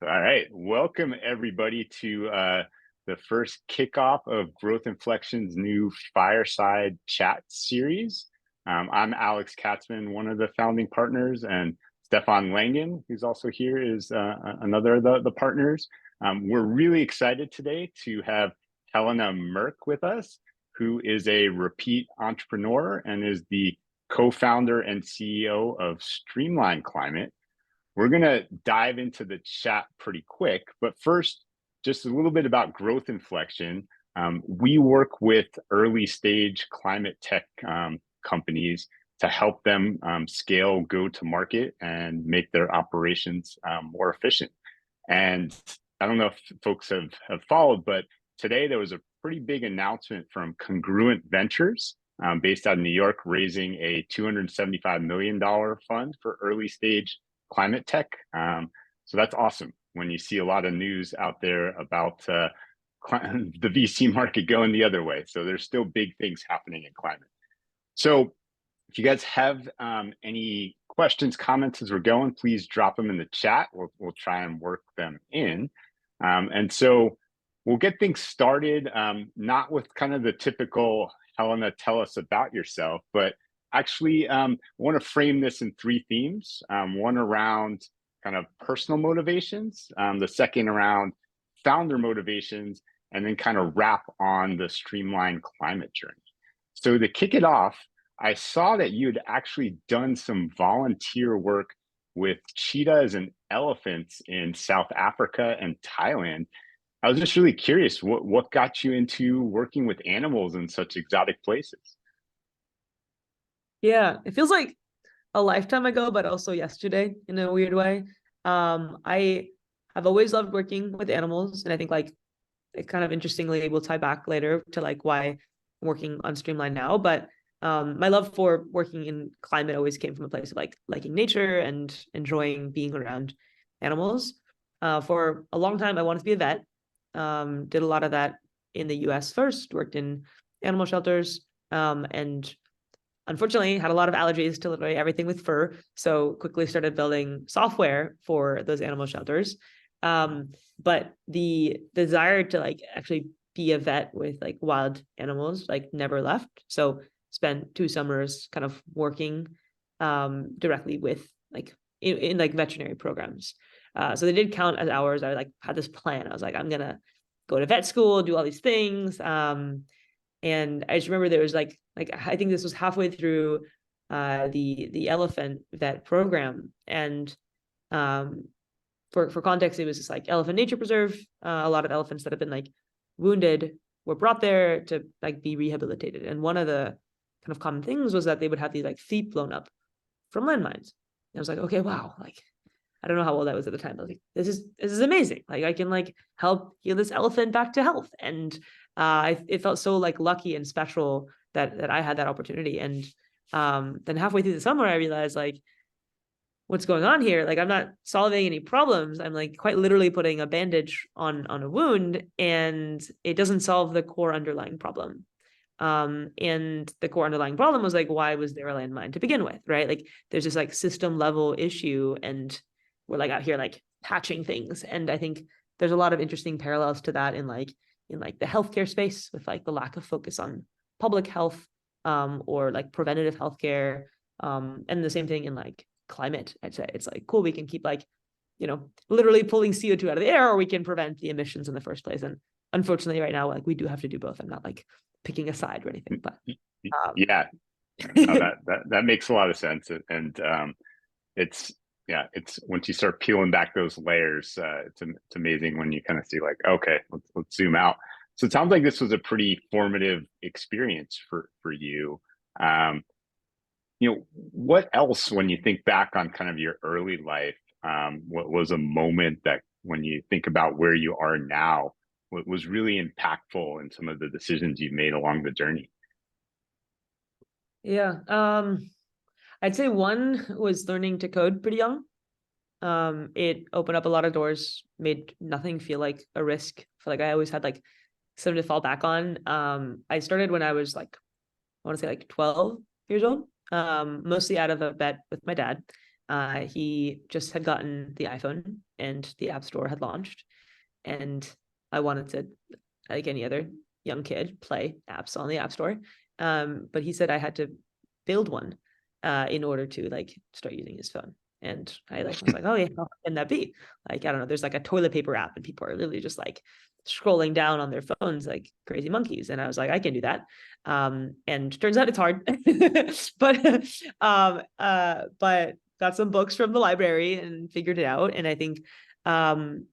All right. Welcome, everybody, to the first kickoff of Growth Inflection's new Fireside Chat series. I'm Alex Katzmann, one of the founding partners, and Stefan Langen, who's also here, is another of the partners. We're really excited today to have Helena Merk with us, who is a repeat entrepreneur and is the co-founder and CEO of Streamline Climate. We're going to dive into the chat pretty quick, but first, just a little bit about Growth Inflection. We work with early stage climate tech companies to help them scale, go to market, and make their operations more efficient. And I don't know if folks have followed, but today there was a pretty big announcement from Congruent Ventures based out of New York, raising a $275 million fund for early stage climate tech. So that's awesome when you see a lot of news out there about the VC market going the other way. So there's still big things happening in climate. So if you guys have any questions, comments as we're going, please drop them in the chat. We'll try and work them in. And so we'll get things started, not with kind of the typical Helena, tell us about yourself, but actually, I want to frame this in three themes. One around kind of personal motivations, the second around founder motivations, and then kind of wrap on the Streamline Climate journey. So to kick it off, I saw that you had actually done some volunteer work with cheetahs and elephants in South Africa and Thailand. I was just really curious, what got you into working with animals in such exotic places? Yeah, it feels like a lifetime ago, but also yesterday in a weird way. I have always loved working with animals, and I think like it kind of interestingly will tie back later to like why I'm working on Streamline now. But my love for working in climate always came from a place of like liking nature and enjoying being around animals. For a long time, I wanted to be a vet. Did a lot of that in the US first, worked in animal shelters, and unfortunately had a lot of allergies to literally everything with fur, so quickly started building software for those animal shelters. But the desire to like actually be a vet with like wild animals like never left. So spent 2 summers kind of working directly with like in like veterinary programs. So they did count as hours. I like had this plan. I was like, I'm gonna go to vet school, do all these things. And I just remember there was like I think this was halfway through the elephant vet program, and for context, it was just like elephant nature preserve. A lot of elephants that have been like wounded were brought there to like be rehabilitated, and one of the kind of common things was that they would have these like feet blown up from landmines. And I was like, okay, wow, like I don't know how old I was at the time, but like this is amazing. Like I can like help heal this elephant back to health, and it felt so like lucky and special that I had that opportunity. And then halfway through the summer, I realized like what's going on here. Like I'm not solving any problems. I'm like quite literally putting a bandage on a wound, and it doesn't solve the core underlying problem. And the core underlying problem was like, why was there a landmine to begin with, right? Like there's this like system level issue, and we're like out here like patching things. And I think there's a lot of interesting parallels to that in the healthcare space, with like the lack of focus on public health, or like preventative healthcare, and the same thing in like climate. I'd say it's like cool, we can keep like literally pulling CO2 out of the air, or we can prevent the emissions in the first place. And unfortunately right now like we do have to do both. I'm not like picking a side or anything, but Yeah, no, that makes a lot of sense. And it's once you start peeling back those layers, it's amazing when you kind of see like, okay, let's zoom out. So it sounds like this was a pretty formative experience for you. What else, when you think back on kind of your early life, what was a moment that when you think about where you are now, what was really impactful in some of the decisions you've made along the journey? Yeah. I'd say one was learning to code pretty young. It opened up a lot of doors, made nothing feel like a risk. I feel like I always had like something to fall back on. I started when I was like, I want to say like 12 years old, mostly out of a bet with my dad. He just had gotten the iPhone and the App Store had launched. And I wanted to, like any other young kid, play apps on the App Store. But he said I had to build one in order to like start using his phone. And I like was like, oh yeah, how can that be? Like, I don't know, there's like a toilet paper app and people are literally just like scrolling down on their phones like crazy monkeys. And I was like, I can do that. And turns out it's hard. But got some books from the library and figured it out. And I think kind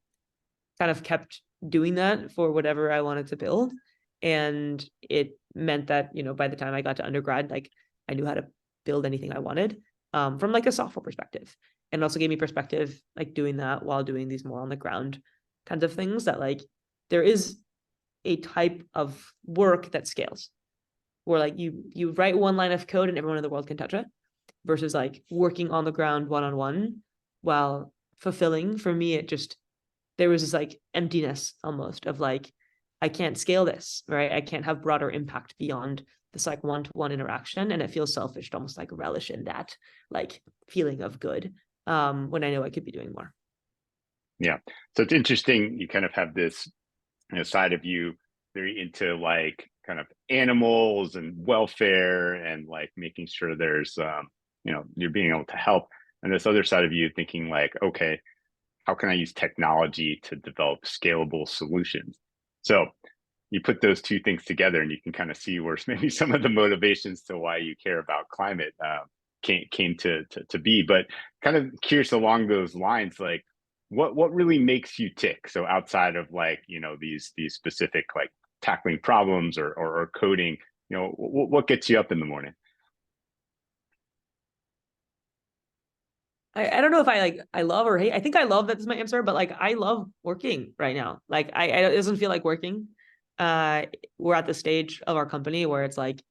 of kept doing that for whatever I wanted to build. And it meant that, you know, by the time I got to undergrad, like I knew how to build anything I wanted from like a software perspective. And also gave me perspective, like doing that while doing these more on the ground kinds of things, that like there is a type of work that scales, where like you write one line of code and everyone in the world can touch it, versus like working on the ground one-on-one, while fulfilling. For me, it just, there was this like emptiness almost of like, I can't scale this, right? I can't have broader impact beyond this like one-to-one interaction. And it feels selfish to almost like relish in that like feeling of good when I know I could be doing more. Yeah. So it's interesting. You kind of have this, you know, side of you very into like kind of animals and welfare and like making sure there's, you know, you're being able to help. And this other side of you thinking like, okay, how can I use technology to develop scalable solutions? So you put those two things together and you can kind of see where maybe some of the motivations to why you care about climate came to be. But kind of curious along those lines, like what really makes you tick? So outside of like, you know, these specific like tackling problems or coding, you know, what gets you up in the morning? I don't know if I love or hate. I think I love, that's my answer, but like I love working right now. Like I it doesn't feel like working. We're at the stage of our company where it's like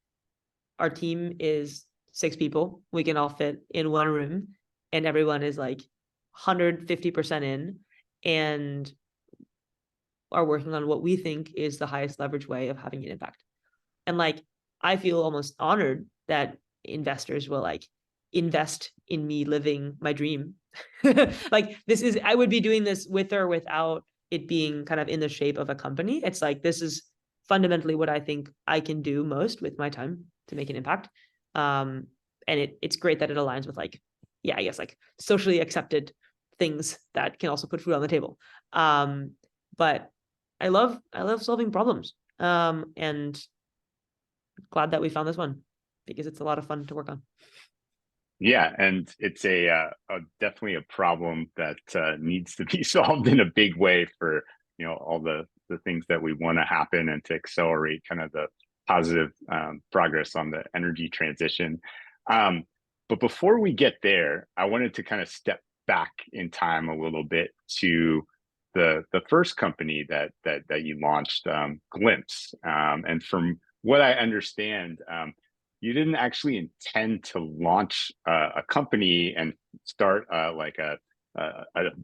our team is 6 people. We can all fit in one room and everyone is like 150% in and are working on what we think is the highest leverage way of having an impact. And like I feel almost honored that investors will like invest in me living my dream. Like this is, I would be doing this with or without it being kind of in the shape of a company. It's like, this is fundamentally what I think I can do most with my time to make an impact. And it's great that it aligns with like, yeah, I guess like socially accepted things that can also put food on the table. But I love solving problems. And glad that we found this one because it's a lot of fun to work on. Yeah, and it's a definitely a problem that needs to be solved in a big way for, you know, all the things that we want to happen and to accelerate kind of the positive progress on the energy transition. But before we get there, I wanted to kind of step back in time a little bit to the first company that you launched, Glimpse. And from what I understand, you didn't actually intend to launch a company and start like a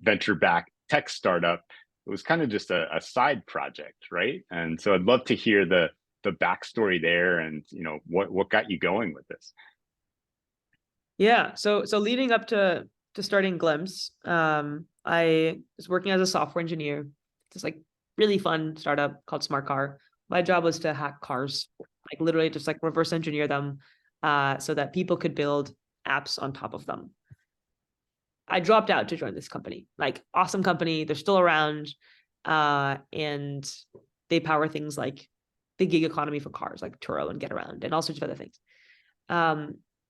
venture-backed tech startup. It was kind of just a side project, right? And so I'd love to hear the backstory there, and you know what got you going with this. Yeah, so leading up to starting Glimpse, I was working as a software engineer. It's like really fun startup called Smart Car. My job was to hack cars, like literally just like reverse engineer them, so that people could build apps on top of them. I dropped out to join this company, like awesome company. They're still around, and they power things like the gig economy for cars, like Turo and Get Around, and all sorts of other things.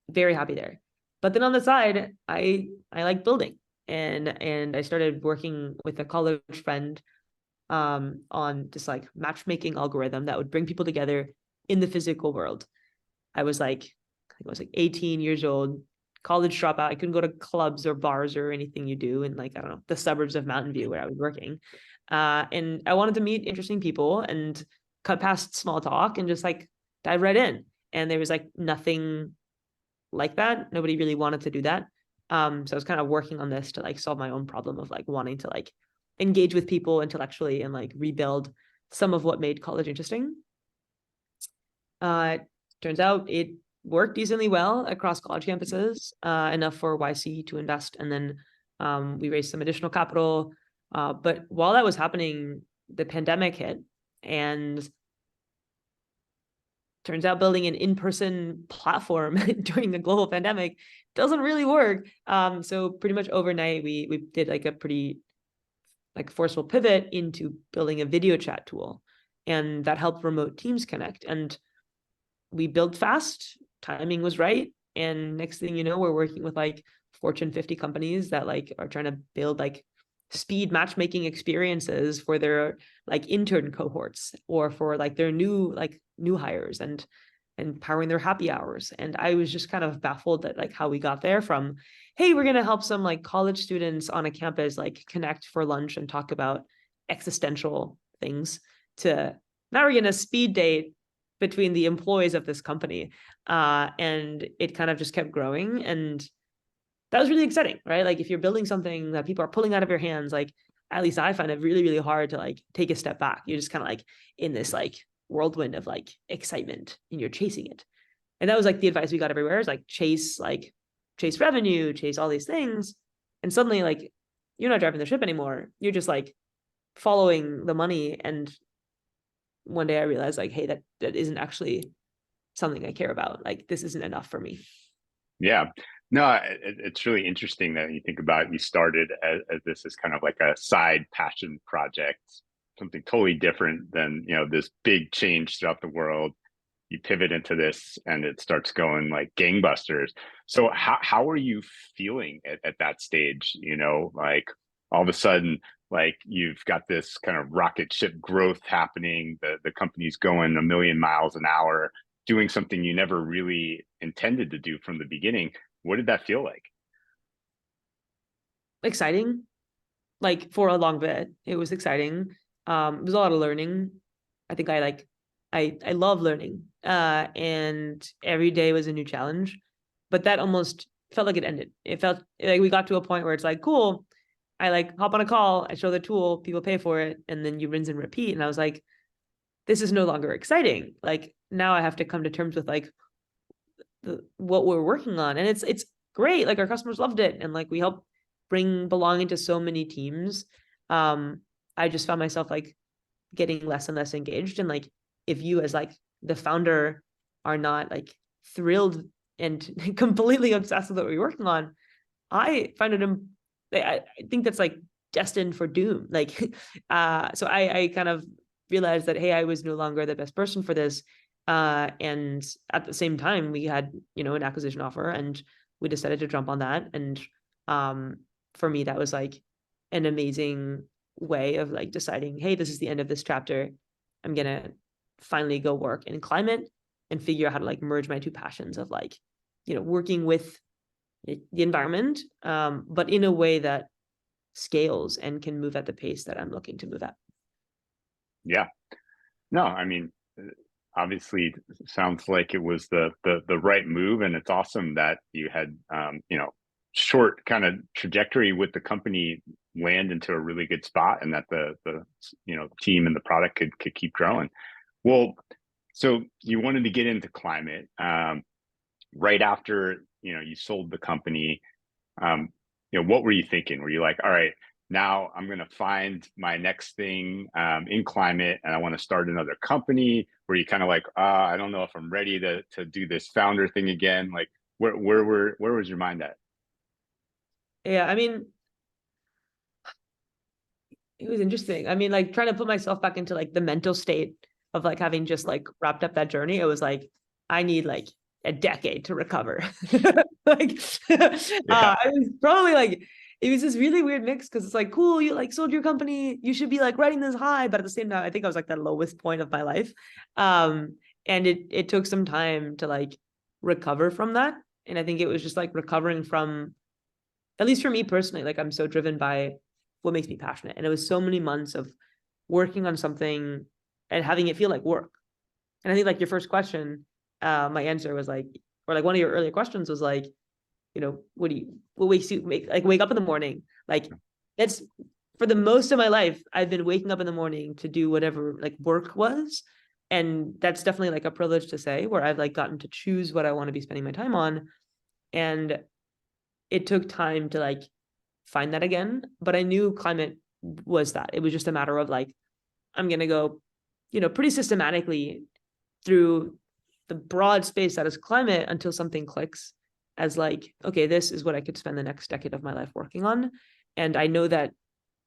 Very happy there. But then on the side, I like building, and I started working with a college friend on this like matchmaking algorithm that would bring people together in the physical world. I was like 18 years old, college dropout. I couldn't go to clubs or bars or anything you do in like, I don't know, the suburbs of Mountain View where I was working. And I wanted to meet interesting people and cut past small talk and just like dive right in. And there was like nothing like that. Nobody really wanted to do that. So I was kind of working on this to like solve my own problem of like wanting to like engage with people intellectually and like rebuild some of what made college interesting. Turns out it worked decently well across college campuses, enough for YC to invest. And then we raised some additional capital. But while that was happening, the pandemic hit, and turns out building an in-person platform during the global pandemic doesn't really work. So pretty much overnight, we did like a pretty like forceful pivot into building a video chat tool, and that helped remote teams connect. And we built fast, timing was right, and next thing you know, we're working with like Fortune 50 companies that like are trying to build like speed matchmaking experiences for their like intern cohorts, or for like their new hires, and powering their happy hours. And I was just kind of baffled at like how we got there from, hey, we're going to help some like college students on a campus like connect for lunch and talk about existential things, to now we're going to speed date between the employees of this company. And it kind of just kept growing, and that was really exciting, right? Like if you're building something that people are pulling out of your hands, like at least I find it really, really hard to like take a step back. You're just kind of like in this like whirlwind of like excitement, and you're chasing it. And that was like the advice we got everywhere, is like chase revenue, chase all these things. And suddenly like you're not driving the ship anymore. You're just like following the money. And one day I realized like, hey, that isn't actually something I care about. Like this isn't enough for me. Yeah. No, it's really interesting that you think about, you started as this is kind of like a side passion project, something totally different than, this big change throughout the world. You pivot into this and it starts going like gangbusters. So how are you feeling at that stage? Like all of a sudden, like you've got this kind of rocket ship growth happening. The company's going a million miles an hour, doing something you never really intended to do from the beginning. What did that feel like? Exciting. Like for a long bit, it was exciting. It was a lot of learning. I think I love learning. And every day was a new challenge, but that almost felt like it ended. It felt like we got to a point where it's like, cool, I like hop on a call, I show the tool, people pay for it, and then you rinse and repeat. And I was like, this is no longer exciting. Like now I have to come to terms with like what we're working on. And it's great. Like our customers loved it. And like we helped bring belonging to so many teams. I just found myself like getting less and less engaged. And like, if you as like the founder are not like thrilled and completely obsessed with what we're working on, I find it, I think that's like destined for doom. Like, so I kind of realized that, hey, I was no longer the best person for this. And at the same time, we had, an acquisition offer, and we decided to jump on that. And for me, that was like an amazing way of like deciding, hey, this is the end of this chapter. I'm going to finally go work in climate and figure out how to like merge my two passions of like, working with the environment, but in a way that scales and can move at the pace that I'm looking to move at. Yeah. No, I mean, obviously sounds like it was the right move, and it's awesome that you had short kind of trajectory with the company land into a really good spot, and that the team and the product could keep growing. Well, so you wanted to get into climate right after you sold the company. What were you thinking? Were you like, all right, now I'm going to find my next thing in climate, and I want to start another company? Were you kind of like, I don't know if I'm ready to do this founder thing again? Like, where was your mind at? Yeah, I mean, it was interesting. I mean, like trying to put myself back into like the mental state of like having just like wrapped up that journey. It was like, I need like a decade to recover. Like, I was probably like, it was this really weird mix, because it's like, cool, you like sold your company, you should be like riding this high, but at the same time, I think I was like the lowest point of my life. And it took some time to like recover from that. And I think it was just like recovering from, at least for me personally, like I'm so driven by what makes me passionate. And it was so many months of working on something and having it feel like work. And I think like your first question, my answer was like, or like one of your earlier questions was like, what makes you wake up in the morning? Like that's, for the most of my life, I've been waking up in the morning to do whatever like work was. And that's definitely like a privilege to say, where I've like gotten to choose what I want to be spending my time on. And it took time to like find that again, but I knew climate was that. It was just a matter of like, I'm going to go, pretty systematically through the broad space that is climate until something clicks as like, okay, this is what I could spend the next decade of my life working on. And I know that,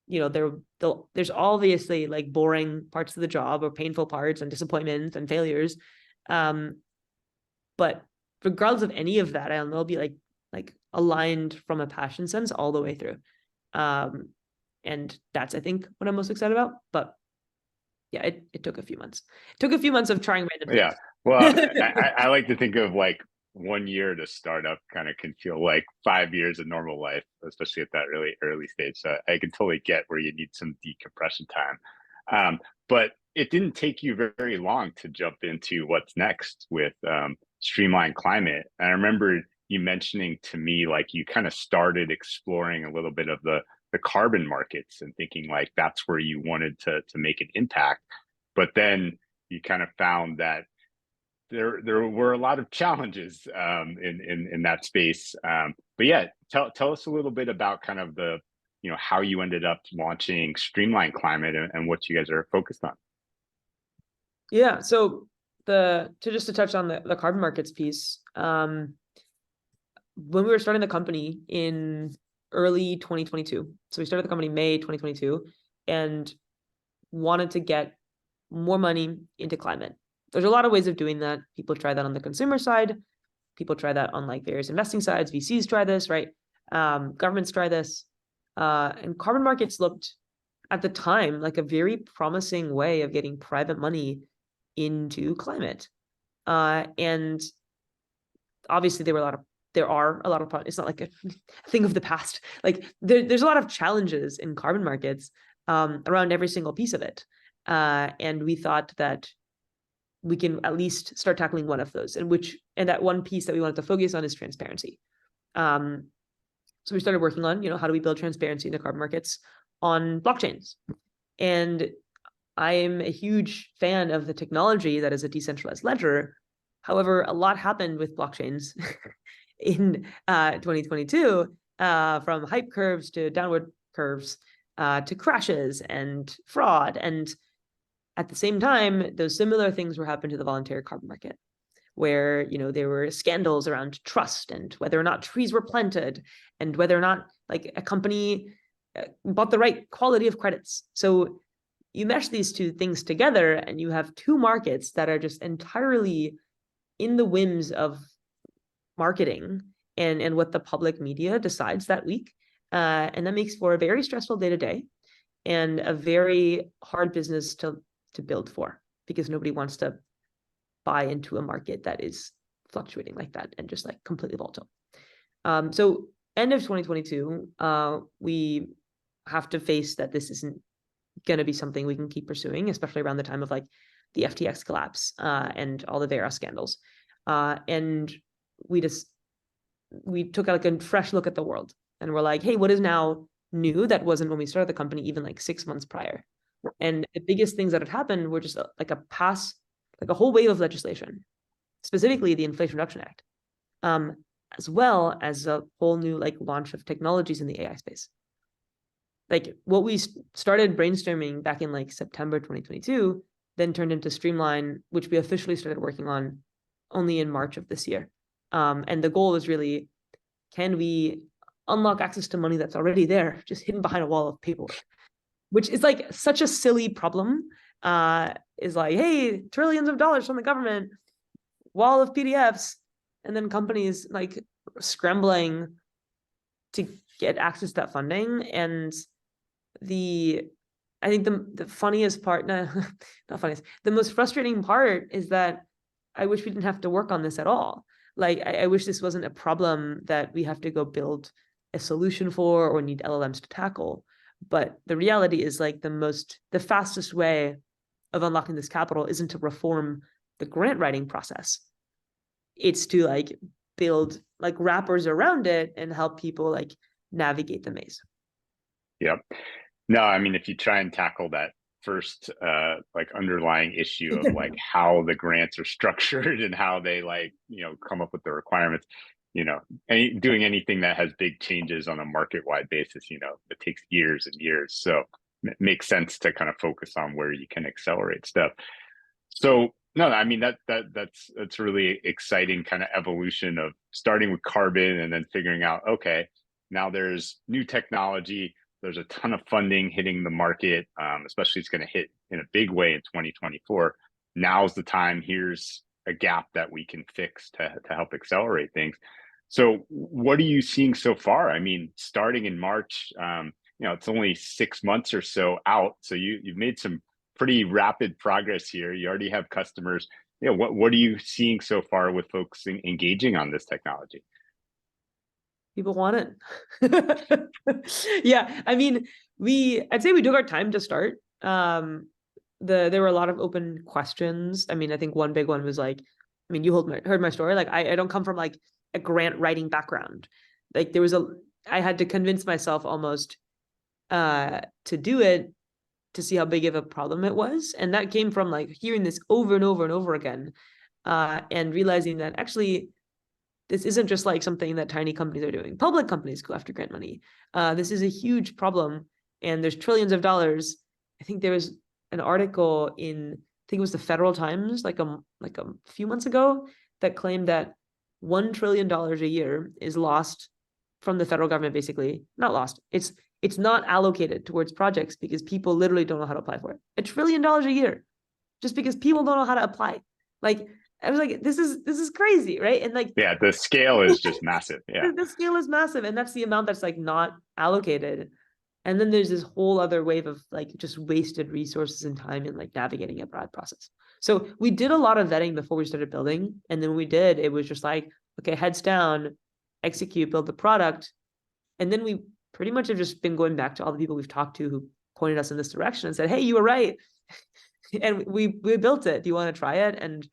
there's obviously like boring parts of the job or painful parts and disappointments and failures. But regardless of any of that, I'll be like aligned from a passion sense all the way through. And that's, I think, what I'm most excited about. But yeah, it took a few months. It took a few months of trying random Yeah. things. Well, I like to think of like 1 year to start up kind of can feel like 5 years of normal life, especially at that really early stage. So I can totally get where you need some decompression time. But it didn't take you very long to jump into what's next with Streamline Climate. And I remember you mentioning to me like you kind of started exploring a little bit of the carbon markets and thinking like that's where you wanted to make an impact. But then you kind of found that there were a lot of challenges in that space. But yeah, tell us a little bit about kind of the how you ended up launching Streamline Climate and what you guys are focused on. Yeah. So just to touch on the carbon markets piece, when we were starting the company in early 2022, so we started the company May 2022, and wanted to get more money into climate. There's a lot of ways of doing that. People try that on the consumer side. People try that on like various investing sides. VCs try this, right? Governments try this. And carbon markets looked at the time like a very promising way of getting private money into climate. And obviously there are a lot of, it's not like a thing of the past. Like there's a lot of challenges in carbon markets around every single piece of it. And we thought that we can at least start tackling one of those, and that one piece that we wanted to focus on is transparency. So we started working on, how do we build transparency in the carbon markets on blockchains? And I am a huge fan of the technology that is a decentralized ledger. However, a lot happened with blockchains in 2022, from hype curves to downward curves to crashes and fraud. And at the same time, those similar things were happening to the voluntary carbon market, where there were scandals around trust and whether or not trees were planted and whether or not like a company bought the right quality of credits. So you mesh these two things together and you have two markets that are just entirely in the whims of marketing and what the public media decides that week. And that makes for a very stressful day-to-day and a very hard business to build for, because nobody wants to buy into a market that is fluctuating like that and just like completely volatile. So end of 2022, we have to face that this isn't going to be something we can keep pursuing, especially around the time of like the FTX collapse and all the Vera scandals. And we took like a fresh look at the world and we're like, hey, what is now new that wasn't when we started the company even like 6 months prior? And the biggest things that had happened were just like a whole wave of legislation, specifically the Inflation Reduction Act, as well as a whole new like launch of technologies in the AI space. Like what we started brainstorming back in like September 2022, then turned into Streamline, which we officially started working on only in March of this year. And the goal is really, can we unlock access to money that's already there, just hidden behind a wall of paperwork? Which is like such a silly problem. Is like, hey, trillions of dollars from the government, wall of PDFs, and then companies like scrambling to get access to that funding. And I think the funniest part, no, not funniest, the most frustrating part is that I wish we didn't have to work on this at all. Like, I wish this wasn't a problem that we have to go build a solution for or need LLMs to tackle. But the reality is like the fastest way of unlocking this capital isn't to reform the grant writing process. It's to like build like wrappers around it and help people like navigate the maze. Yep. No, I mean, if you try and tackle that first like underlying issue of like how the grants are structured and how they like, come up with the requirements. Doing anything that has big changes on a market-wide basis, it takes years and years. So it makes sense to kind of focus on where you can accelerate stuff. So no, I mean that's really exciting kind of evolution of starting with carbon and then figuring out, okay, now there's new technology, there's a ton of funding hitting the market, especially it's going to hit in a big way in 2024. Now's the time. Here's a gap that we can fix to help accelerate things. So what are you seeing so far? I mean, starting in March, it's only 6 months or so out. So you've made some pretty rapid progress here. You already have customers. What are you seeing so far with folks engaging on this technology? People want it. Yeah, I mean, I'd say we took our time to start. There were a lot of open questions. I mean, I think one big one was like, I mean, you heard my story. Like, I don't come from like a grant writing background. Like I had to convince myself almost to do it, to see how big of a problem it was. And that came from like hearing this over and over and over again, and realizing that actually this isn't just like something that tiny companies are doing. Public companies go after grant money. This is a huge problem, and there's trillions of dollars. I think there was an article in, I think it was the Federal Times, like a few months ago, that claimed that $1 trillion a year is lost from the federal government. Basically, not lost. It's not allocated towards projects because people literally don't know how to apply for it. $1 trillion a year, just because people don't know how to apply. Like, I was like, this is crazy, right? And like, yeah, the scale is just massive. Yeah, the scale is massive, and that's the amount that's like not allocated. And then there's this whole other wave of like just wasted resources and time in like navigating a broad process. So we did a lot of vetting before we started building, and then when we did, it was just like, okay, heads down, execute, build the product, and then we pretty much have just been going back to all the people we've talked to who pointed us in this direction and said, hey, you were right. And we built it. Do you want to try it? And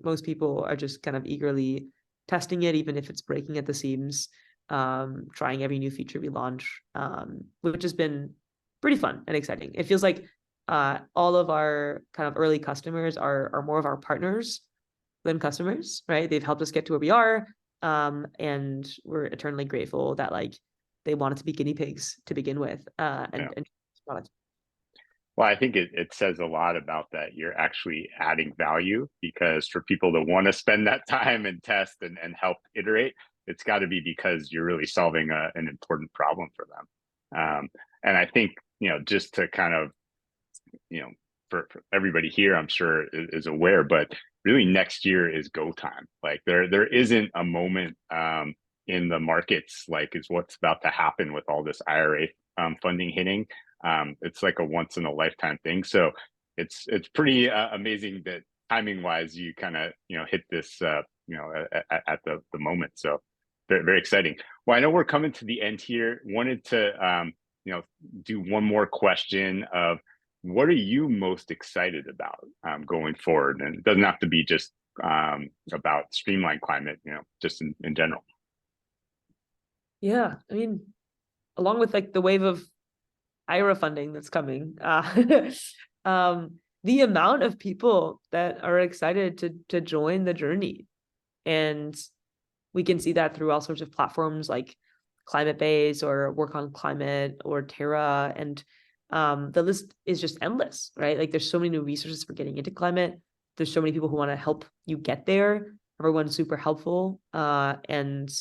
most people are just kind of eagerly testing it, even if it's breaking at the seams, trying every new feature we launch, which has been pretty fun and exciting. It feels like all of our kind of early customers are more of our partners than customers, right? They've helped us get to where we are, and we're eternally grateful that like they wanted to be guinea pigs to begin with, and product. Well, I think it says a lot about that you're actually adding value, because for people to want to spend that time and test and help iterate, it's got to be because you're really solving an important problem for them. And I think, just to kind of, for everybody here, I'm sure is aware, but really next year is go time. Like there isn't a moment in the markets like is what's about to happen with all this IRA funding hitting. It's like a once in a lifetime thing. So it's pretty amazing that timing wise, you kind of, hit this, at the moment. So very, very exciting. Well, I know we're coming to the end here. Wanted to, do one more question of what are you most excited about going forward? And it doesn't have to be just about Streamline Climate, just in general. Yeah, I mean, along with like the wave of IRA funding that's coming, the amount of people that are excited to join the journey, and we can see that through all sorts of platforms like Climate Base or Work on Climate or Terra, and the list is just endless, right? Like there's so many new resources for getting into climate. There's so many people who want to help you get there. Everyone's super helpful, and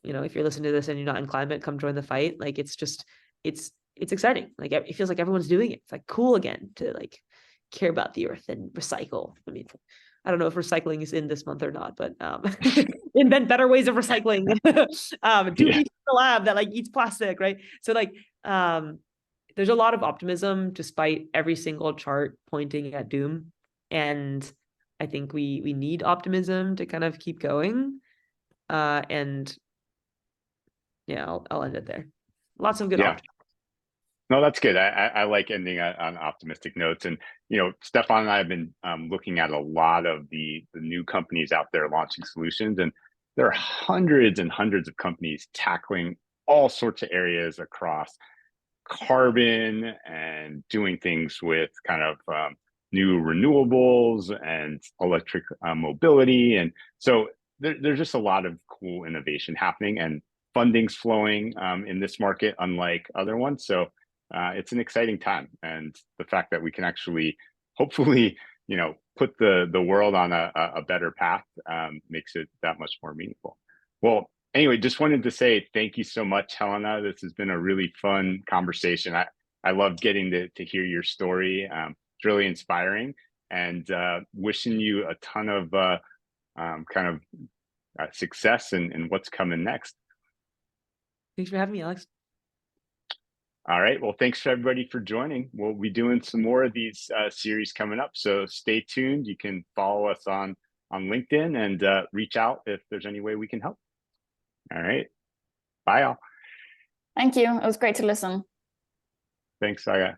if you're listening to this and you're not in climate, come join the fight. Like it's exciting. Like it feels like everyone's doing it. It's like cool again to like care about the earth and recycle. I mean, I don't know if recycling is in this month or not, but invent better ways of recycling. Do in the lab that like eats plastic, right? So like there's a lot of optimism despite every single chart pointing at doom. And I think we need optimism to kind of keep going. And yeah, I'll end it there. Lots of good options. No, that's good. I like ending on optimistic notes. And, Stefan and I have been looking at a lot of the new companies out there launching solutions. And there are hundreds and hundreds of companies tackling all sorts of areas across carbon and doing things with kind of new renewables and electric mobility. And so there's just a lot of cool innovation happening, and funding's flowing in this market, unlike other ones. So it's an exciting time. And the fact that we can actually, hopefully, put the world on a better path makes it that much more meaningful. Well, anyway, just wanted to say thank you so much, Helena. This has been a really fun conversation. I loved getting to hear your story. It's really inspiring, and wishing you a ton of kind of success in what's coming next. Thanks for having me, Alex. All right. Well, thanks for everybody for joining. We'll be doing some more of these series coming up, so stay tuned. You can follow us on LinkedIn and reach out if there's any way we can help. All right. Bye, all. Thank you. It was great to listen. Thanks, Saga.